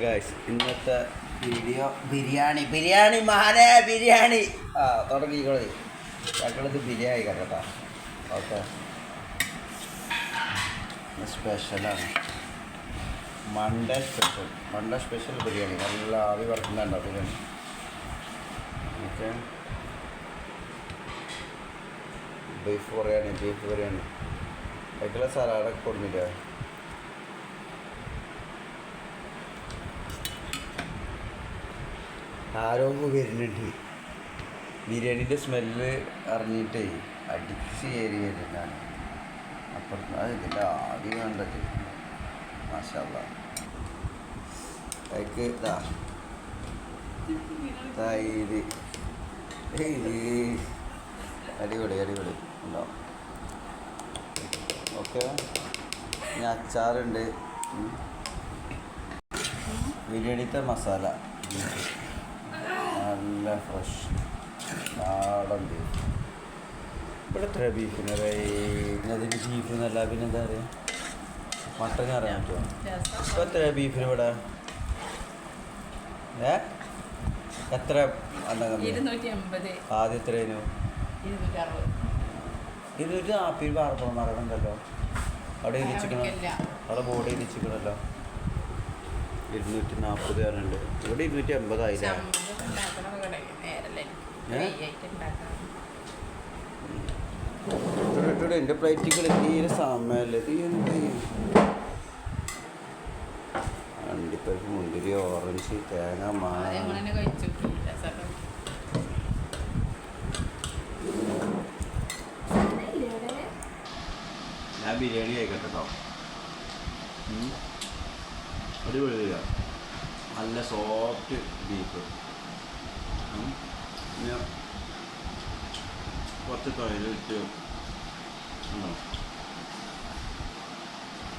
Guys ഇന്നത്തെ video biryani മഹാനെ biryani തുടങ്ങിക്കോളി ഞങ്ങളിത് ബിരിയാണി കേട്ടോ. ഓക്കെ, സ്പെഷ്യലാണ് മൺഡേ സ്പെഷ്യൽ ബിരിയാണി. നല്ല ആവി പറക്കുന്നുണ്ടോ ബിരിയാണി? ഓക്കെ, ബീഫ് ബിരിയാണി അതിലുള്ള സലാഡൊക്കെ കൊടുത്തില്ല. ആരോഗ്യം വരുന്നുണ്ട്. ബിരിയാണീൻ്റെ സ്മെല്ല് അറിഞ്ഞിട്ടേ അടിച്ച് കയറിയത് ഞാൻ അപ്പുറത്ത്. അതിൻ്റെ ആദ്യം കണ്ടത് മാഷാല്ലാ. അതിക്ക് തൈര് അടിപൊളി ഉണ്ടോ? ഓക്കെ, ഇനി അച്ചാറുണ്ട്. ബിരിയാണിത്തെ മസാല നല്ല ഫ്രഷ് നാടൻ ബീഫ്. ഇവിടെ എത്ര ബീഫിന് ഇതിന് ബീഫ് എന്നല്ല പിന്നെ എന്താ പറയുക, മട്ടൻ അറിയാൻ പറ്റുമോ? ഇപ്പോൾ എത്ര ബീഫിന് ഇവിടെ? എത്ര ആദ്യം എത്രയായിരുന്നു? 240 പാർപ്പണമാരുണ്ടല്ലോ അവിടെ ഇരിച്ചിക്കണം. അവിടെ ബോർഡ് ഇരിച്ചിക്കണല്ലോ 240 പേരുണ്ട്. ഇവിടെ 280 ആയില്ലേ? എൻ്റെ പ്ലേറ്റുകൾ തീരെ സമയമല്ലേ. അണ്ടിപ്പരിപ്പ്, മുന്തിരി, ഓറഞ്ച്, തേങ്ങ, മാങ്ങ. ഞാൻ ബിരിയാണി കഴിക്കട്ടെ കേട്ടോ. അടിപൊളിയ, നല്ല സോഫ്റ്റ് ബീഫ്. പിന്നെ കുറച്ച് തൊഴിലിട്ട് ഉണ്ടോ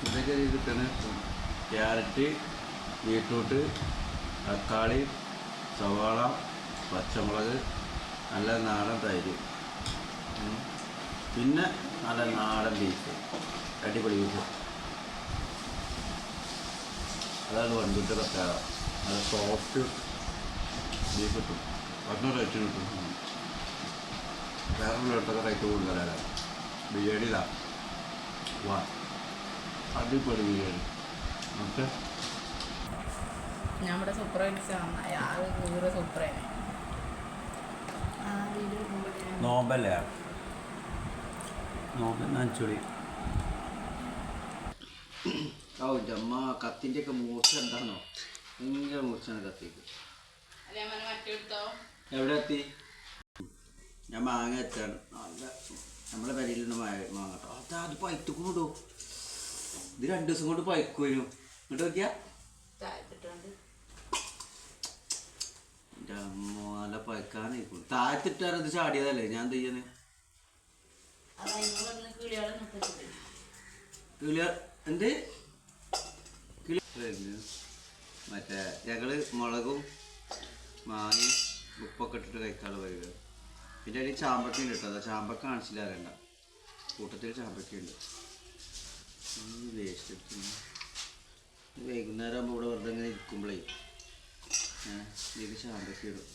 ഇതൊക്കെ കിട്ടുന്ന ക്യാരറ്റ്, ബീട്രൂട്ട്, തക്കാളി, സവാള, പച്ചമുളക്, നല്ല നാടൻ തൈര്, പിന്നെ നല്ല നാടൻ ബീഫ്. അടിപൊളി ബീഫ്. അതാണ് വണ്ടിൻ്റെ പ്രത്യേകത. നല്ല സോഫ്റ്റ് ബീഫ് കിട്ടും. 100 റേറ്റ് കിട്ടും. വേറെ ഉള്ളിടത്തൊക്കെ റേറ്റ് കൂടുതലാണ്. ബിരിയാണി വാ അടിപൊളി ബിരിയാണി. ഓക്കെ, നമ്മുടെ നോമ്പല്ലേ? നോമ്പ് നനച്ചോളി. ഓ ജമ്മ, കത്തിൻ്റെ ഒക്കെ മൂർച്ച എന്താണോ? ഭയങ്കര മൂർച്ചയാണ് കത്തിക്ക്. എവിടെ എത്തി? ഞാൻ മാങ്ങ എത്താണ്. നല്ല നമ്മളെ പരിയിലുണ്ട് മാങ്ങ കേട്ടോ. അത് പൈത്തുക്കൊണ്ടോ? ഇത് 2 ദിവസം കൊണ്ട് പൈക്കുവരും. ഇങ്ങോട്ട് നോക്കിയാ എൻ്റെ അമ്മ നല്ല പൈക്കാനായിക്കോളും. താഴത്തിട്ടാണ് ഇത് ചാടിയതല്ലേ. ഞാൻ എന്ത് ചെയ്യാന്? എന്ത് മറ്റേ ഞങ്ങള് മുളകും മാങ്ങയും ഉപ്പൊക്കെ ഇട്ടിട്ട് കഴിക്കാനുള്ള പരിപാടി. പിന്നെ അതിൽ ചാമ്പക്കയുണ്ട് കേട്ടോ. അതാ ചാമ്പക്ക കാണിച്ചില്ല അറിയണ്ട. കൂട്ടത്തിൽ ചാമ്പക്കയുണ്ട്. വേസ്റ്റ് എടുത്തു. വൈകുന്നേരം ആകുമ്പോൾ ഇവിടെ വെറുതെ ഇങ്ങനെ ഇരിക്കുമ്പോഴേ ഇതിൽ ചാമ്പക്ക ഇടും.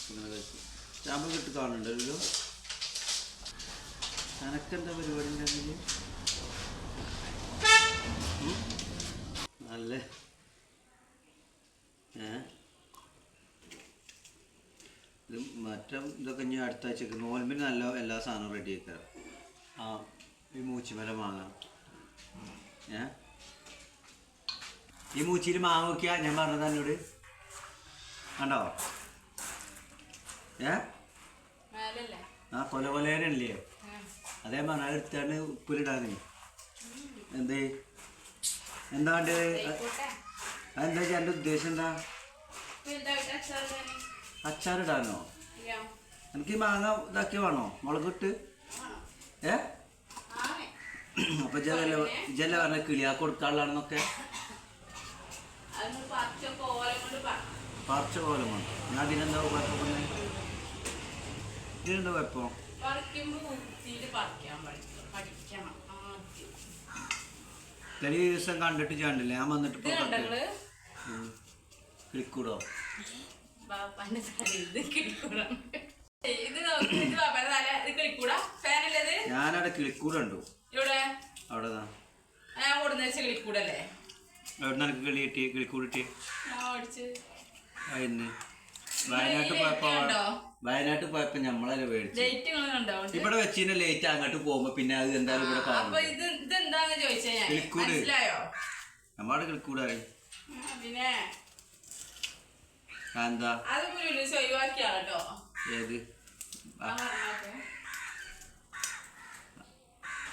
ഇങ്ങനെ കഴിക്കും. ചാമ്പക്ക ഇട്ട് കാണുന്നുണ്ടല്ലോ. കനക്കെന്താ പരിപാടി ഉണ്ടെങ്കിൽ നല്ല ഇത് മറ്റം ഇതൊക്കെ ഇനി അടുത്ത ആഴ്ചക്ക് നോൽമ്പിന് നല്ല എല്ലാ സാധനവും റെഡി ആക്കാം. ഈ മൂച്ചിമല മാങ്ങ ഈ മൂച്ചിയിൽ മാങ്ങ നോക്കിയാ ഞാൻ പറഞ്ഞത് എന്നോട് കണ്ടോ? കൊലകൊലേനല്ലേ? അതേ പറഞ്ഞ എടുത്താണ് ഉപ്പിലിടാന്. എന്തേ എന്താ വേണ്ടത്? അതെന്താ വെച്ചാൽ എൻ്റെ ഉദ്ദേശം എന്താ? അച്ചാറിടാനോ? എനിക്ക് മാങ്ങ ഇതാക്കി വേണോ? മുളകിട്ട് അപ്പൊ ജല പറഞ്ഞ കിളിയാ കൊടുക്കാനുള്ളതാണെന്നൊക്കെ. പറിച്ച കോലം വേണം. ഞാൻ അതിനെന്താ കുഴപ്പം? ഇതിനെന്താ കുഴപ്പം? ഒരു ദിവസം കണ്ടിട്ട് ചെയ്യണ്ടല്ലേ? ഞാൻ വന്നിട്ട് കിളിക്കൂടോ ഞാനവിടെ കിളിക്കൂടുണ്ടോ അവിടെ എവിടെ നിനക്ക് കിളി കിട്ടി കിളിക്കൂട് കിട്ടി അതിന് വയനാട്ട് പോയപ്പോ നമ്മളല്ലേ മേടിച്ചു ഇവിടെ വെച്ചിന് ലേറ്റ് അങ്ങോട്ട് പോകുമ്പോ പിന്നെ അത് എന്തായാലും ഇവിടെ കിളിക്കൂട് നമ്മളവിടെ കിളിക്കൂട് അറിയും എന്താ ഏത്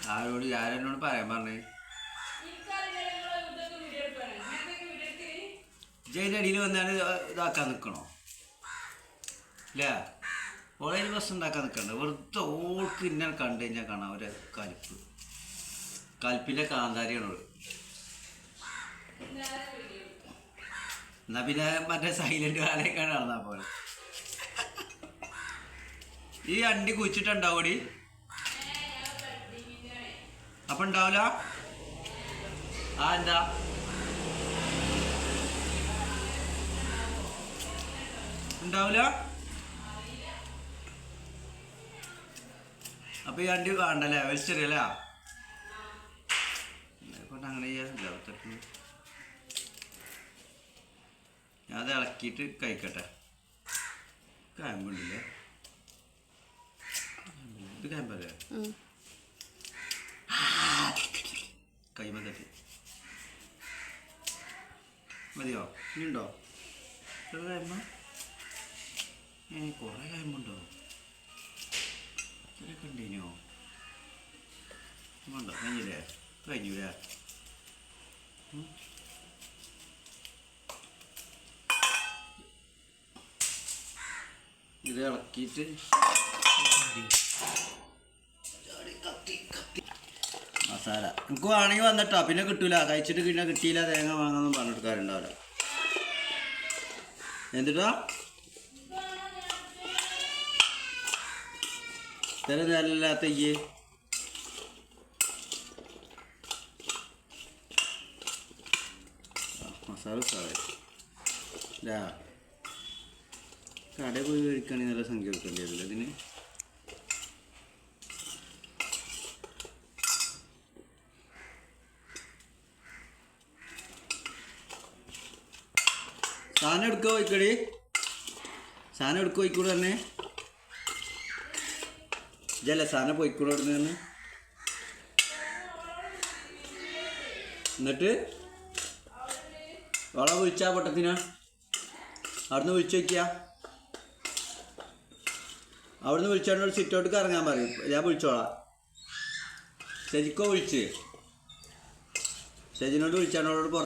ആരോട് പറയാൻ പറഞ്ഞേ ജയിൻ്റെ അടിയിൽ വന്നാണ് ഇതാക്കാൻ നിൽക്കണോ ഇല്ലേ ഓളയിൽ ബസ് ഉണ്ടാക്കാൻ നിൽക്കണ്ട വെറുതെ ഓൾക്ക് ഇന്നെ കണ്ടു കഴിഞ്ഞാൽ കാണാം ഒരു കൽപ്പിൻ്റെ കാന്താരിയാണോള് എന്നാ പിന്നെ മറ്റേ സൈലന്റ് കാലയൊക്കെയാണ് നടന്നാ പോലെ ഈ അണ്ടി കുഴിച്ചിട്ടുണ്ടാവൂടി അപ്പൊ ഉണ്ടാവില്ല എന്താ ഉണ്ടാവില്ല അപ്പൊ ഈ അണ്ടി കാണണ്ടല്ലേ വലിച്ചെറിയല്ലേ കൊണ്ട് അങ്ങനെ ചെയ്യാറില്ല ഞാൻ അത് ഇളക്കിയിട്ട് കഴിക്കട്ടെ കായമ്പുണ്ടല്ലേ ഇത് കായമ്പല്ലേ കൈമ തട്ടി മതിയോ ഇനിയുണ്ടോ കായമ്പ കുറേ കായമ്പുണ്ടോ ഇത്രയൊക്കെ ഉണ്ടോ ഉണ്ടോ കഴിഞ്ഞില്ലേ കഴിഞ്ഞൂലേ ഇത് ഇളക്കിയിട്ട് മസാല എനിക്ക് വേണമെങ്കിൽ വന്നിട്ടോ പിന്നെ കിട്ടൂല കഴിച്ചിട്ട് പിന്നെ കിട്ടിയില്ല തേങ്ങ വാങ്ങാമെന്നും പറഞ്ഞെടുക്കാറുണ്ടാവില്ല എന്നിട്ടാ ഇത്ര നേരമില്ലാത്ത ഈ മസാല അല്ല കടയിൽ പോയി കഴിക്കുകയാണെങ്കിൽ നല്ല സംഖ്യ എടുക്കേണ്ടി വരില്ല ഇതിന് സാധനം എടുക്കുക പോയിക്കടി സാധനം എടുക്കുക പോയിക്കൂടെ തന്നെ ഇതല്ലേ സാധനം പോയിക്കൂടെ അവിടെ നിന്ന് എന്നിട്ട് ഓളെ വിളിച്ചാ പൊട്ടത്തിനാ അവിടുന്ന് വിളിച്ചു വയ്ക്കുക അവിടുന്ന് വിളിച്ചോണ്ട് സിറ്റൗട്ടിക്ക് ഇറങ്ങാൻ പറയും ഞാൻ വിളിച്ചോളാം ശരിക്കോ വിളിച്ച് ഷെജിനോട് വിളിച്ചാണോട്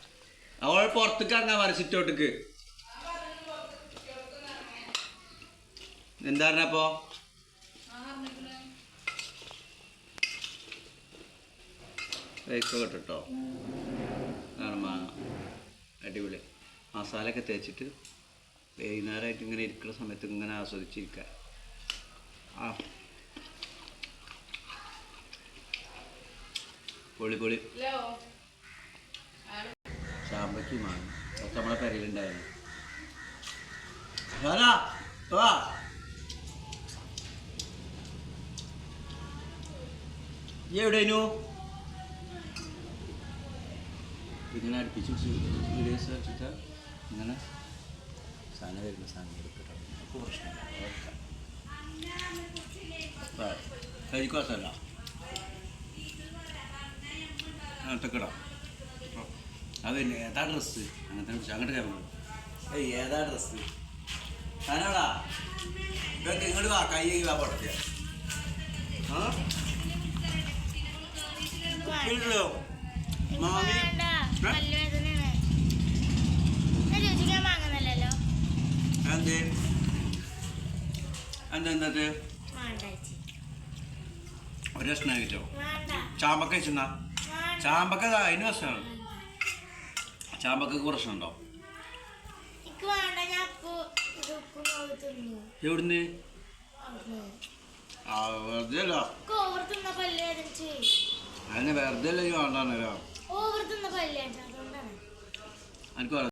അവൾ പുറത്തേക്ക് ഇറങ്ങാൻ പറയും സിറ്റൗട്ടിക്ക് എന്താ പറഞ്ഞപ്പോ കേട്ടോ ആണ് മാങ്ങ അടിപൊളി മസാലയൊക്കെ തേച്ചിട്ട് വൈകുന്നേരമായിട്ട് ഇങ്ങനെ ഇരിക്കുന്ന സമയത്ത് ഇങ്ങനെ ആസ്വദിച്ചിരിക്കുക പൊളി പൊളി ചാമ്പയ്ക്ക് മാങ്ങ ഒക്കെ നമ്മളെ പെരയിലുണ്ടായിരുന്നു എവിടെനു ഇങ്ങനെ അടുപ്പിച്ച് വീഡിയോസ് വെച്ചിട്ട് ഇങ്ങനെ സാധനം വരുന്ന സാധനം എടുക്കട്ടെ അപ്പോൾ പ്രശ്നമില്ല കഴിക്കുമല്ല അങ്ങനത്തെ കിടാം അത് പിന്നെ ഏതാ ഡ്രസ്സ് അങ്ങനത്തെ കുറിച്ച് അങ്ങോട്ട് ക്യാമറ ഏതാ ഡ്രസ്സ് ഞാനാടാ ഇതൊക്കെ ഇങ്ങോട്ട് വാ കൈ വാ പൊട്ടത്തിയ മാമി എന്തേ എന്തെന്തത് ഒരു പ്രശ്നം കഴിച്ചോ ചാമ്പക്ക കഴിച്ചെന്നാ ചാമ്പക്ക അതിന് പ്രശ്നമാണ് ചാമ്പക്കൊക്കെ പ്രശ്നമുണ്ടോ എവിടുന്ന് വെറുതെ അല്ല അതിന് വെറുതെ അല്ല ഈ വേണ്ടാണല്ലോ എനിക്ക്